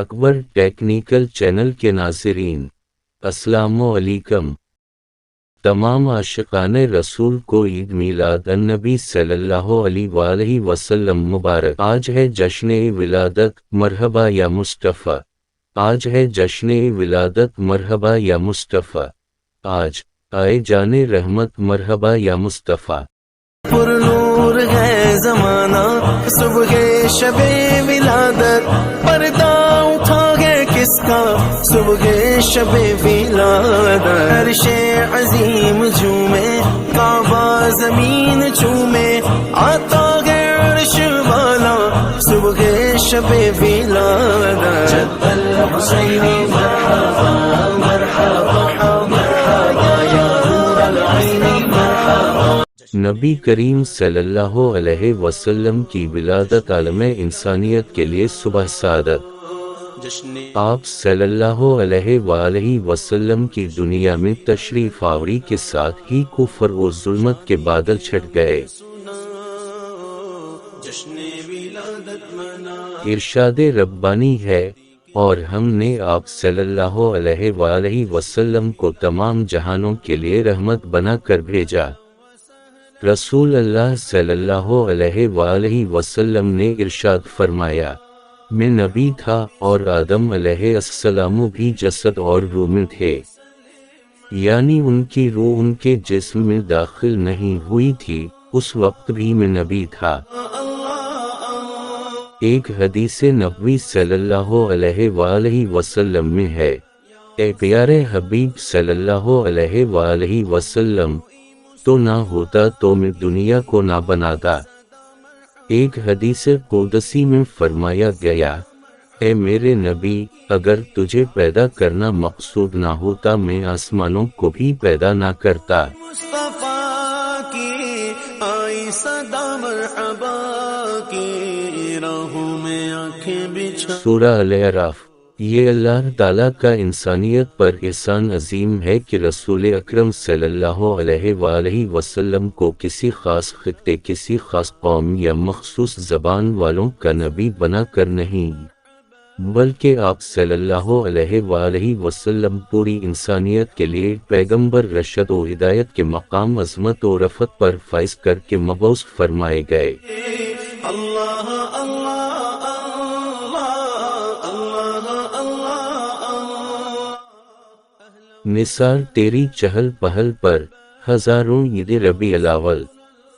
اکبر technical channel کے ناظرین، السلام علیکم۔ تمام عاشقان رسول کو عید میلاد النبی صلی اللہ علیہ وآلہ وسلم مبارک۔ آج ہے جشن ولادت، مرحبا یا مصطفیٰ۔ آج ہے جشن ولادت، مرحبا یا مصطفیٰ۔ آج آئے جان رحمت، مرحبا یا مصطفیٰ۔ پر نور ہے زمانہ، صبح شب ولادت، پردہ اٹھا ہے کس کا، صبح شب ولادت۔ عرش عظیم جھومے، کعبہ زمین چومے، آتا ہے عرش والا، صبح شب ولادت۔ جد الحسین مرحبا مرحبا مرحبا یا نور العین مرحبا۔ نبی کریم صلی اللہ علیہ وسلم کی ولادت عالم انسانیت کے لیے صبح سعادت۔ آپ صلی اللہ علیہ وآلہ وسلم کی دنیا میں تشریف آوری کے ساتھ ہی کفر و ظلمت کے بادل چھٹ گئے۔ ارشاد ربانی ہے، اور ہم نے آپ صلی اللہ علیہ وآلہ وسلم کو تمام جہانوں کے لیے رحمت بنا کر بھیجا۔ رسول اللہ صلی اللہ علیہ وآلہ وسلم نے ارشاد فرمایا، میں نبی تھا اور آدم علیہ السلام بھی جسد اور روح میں تھے، یعنی ان کی روح ان کے جسم میں داخل نہیں ہوئی تھی، اس وقت بھی میں نبی تھا۔ ایک حدیث نبوی صلی اللہ علیہ وآلہ وسلم میں ہے، اے پیارے حبیب صلی اللہ علیہ وآلہ وسلم، تو نہ ہوتا تو میں دنیا کو نہ بناتا۔ ایک حدیث قدسی میں فرمایا گیا، اے میرے نبی، اگر تجھے پیدا کرنا مقصود نہ ہوتا میں آسمانوں کو بھی پیدا نہ کرتا۔ مصطفیٰ کی آئی صدا مرحبا کی راہوں میں آنکھیں بچھا۔ سورہ الاعراف۔ یہ اللہ تعالیٰ کا انسانیت پر احسان عظیم ہے کہ رسول اکرم صلی اللہ علیہ وآلہ وسلم کو کسی خاص خطے، کسی خاص قوم یا مخصوص زبان والوں کا نبی بنا کر نہیں، بلکہ آپ صلی اللہ علیہ وآلہ وسلم پوری انسانیت کے لیے پیغمبر رشد و ہدایت کے مقام عظمت و رفعت پر فائز کر کے مبعوث فرمائے گئے۔ اللہ اللہ نثار تیری چہل پہل پر ہزاروں عید ربیع الاول۔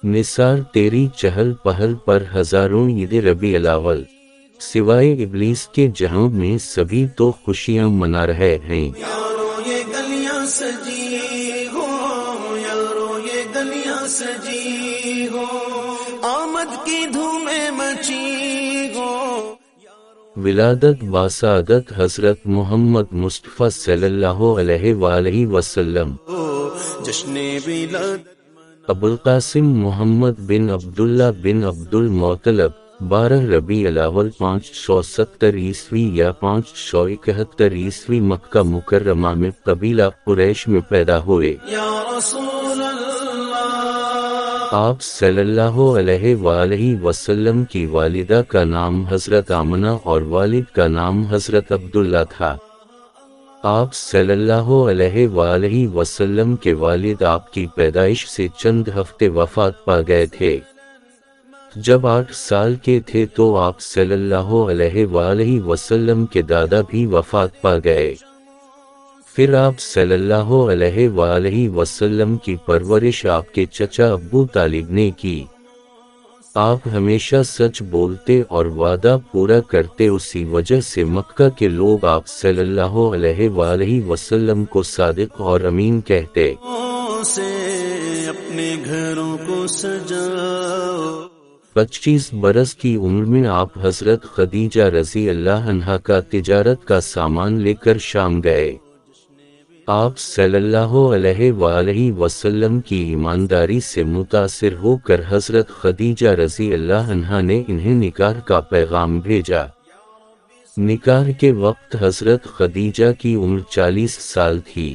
نثار تیری چہل پہل پر ہزاروں عید ربیع الاول، سوائے ابلیس کے جہاں میں سبھی تو خوشیاں منا رہے ہیں۔ یارو یہ گلیاں سجی ہو، یارو یہ گلیاں سجی ہو، آمد کی دھومیں مچی ہو۔ ولادت باسعادت حضرت محمد مصطفیٰ صلی اللہ علیہ وآلہ وسلم۔ جشن ولادت ابوالقاسم محمد بن عبداللہ بن عبد المطلب 12 ربیع الاول 570 عیسوی یا 571 عیسوی مکہ مکرمہ میں قبیلہ قریش میں پیدا ہوئے۔ یا رسول اللہ، آپ صلی اللہ علیہ وآلہ وسلم کی والدہ کا نام حضرت آمنہ اور والد کا نام حضرت عبداللہ تھا۔ آپ صلی اللہ علیہ وآلہ وسلم کے والد آپ کی پیدائش سے چند ہفتے وفات پا گئے تھے۔ جب 8 سال کے تھے تو آپ صلی اللہ علیہ وآلہ وسلم کے دادا بھی وفات پا گئے۔ پھر آپ صلی اللہ علیہ وآلہ وسلم کی پرورش آپ کے چچا ابو طالب نے کی۔ آپ ہمیشہ سچ بولتے اور وعدہ پورا کرتے، اسی وجہ سے مکہ کے لوگ آپ صلی اللہ علیہ وآلہ وسلم کو صادق اور امین کہتے۔ سے اپنے گھروں کو سجاؤ۔ 25 برس کی عمر میں آپ حضرت خدیجہ رضی اللہ عنہا کا تجارت کا سامان لے کر شام گئے۔ آپ صلی اللہ علیہ وآلہ وسلم کی ایمانداری سے متاثر ہو کر حضرت خدیجہ رضی اللہ عنہا نے انہیں نکاح کا پیغام بھیجا۔ نکاح کے وقت حضرت خدیجہ کی عمر 40 سال تھی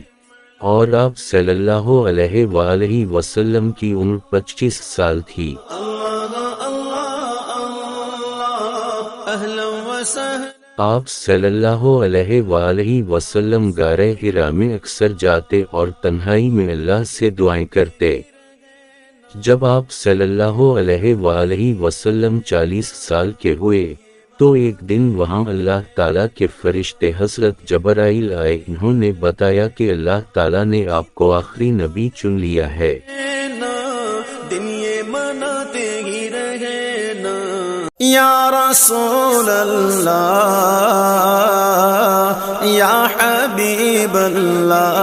اور آپ صلی اللہ علیہ وآلہ وسلم کی عمر 25 سال تھی۔ اللہ اللہ اللہ اہلا وسہلا آپ صلی اللہ علیہ وآلہ وسلم غار حرا میں اکثر جاتے اور تنہائی میں اللہ سے دعائیں کرتے۔ جب آپ صلی اللہ علیہ وآلہ وسلم 40 سال کے ہوئے تو ایک دن وہاں اللہ تعالیٰ کے فرشتے حضرت جبرائیل آئے۔ انہوں نے بتایا کہ اللہ تعالیٰ نے آپ کو آخری نبی چن لیا ہے۔ دن یہ مناتے ہی رہے نا یا رسول اللہ یا حبیب اللہ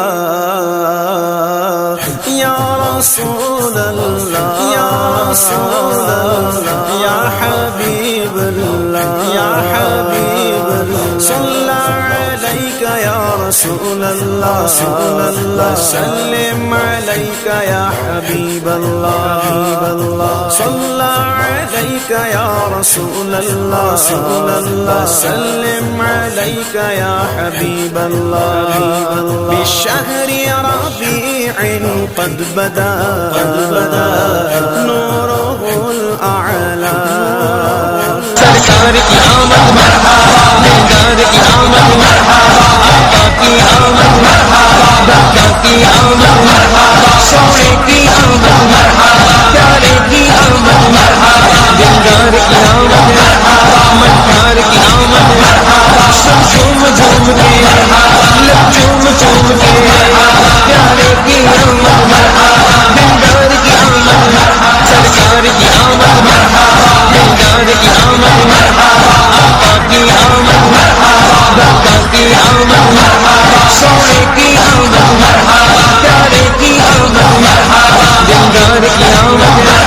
یا رسول اللہ یا رسول اللہ یا حبیب اللہ یا حبیب اللہ صلی علیک یا رسول اللہ سلم علیک یا حبیب اللہ صلی علیک یا رسول اللہ سلم علیک یا حبیب اللہ بشہر ربیع قد بدا نورہ الاعلی سرکار کی آمد مرحبا دلدار کی آمد مرحبا آقا کی آمد مرحبا بقا کی آمد مرحبا سونے کی آمد مرحبا پیارے کی آمد مرحبا دلدار کی آمد مرحبا مددگار کی آمد مرحبا سب جھوم جھوم کے لب جھوم جھوم کے پیارے کی آمد مرحبا دلدار کی آمد مرحبا سرکار کی آمد مرحبا دلدار کی آمد مرحبا آقا کی آمد مرحبا بقا کی آمد مرحبا سونے کی آمد مرحبا پیارے کی آمد مرحبا دلدار کی آمد مرحبا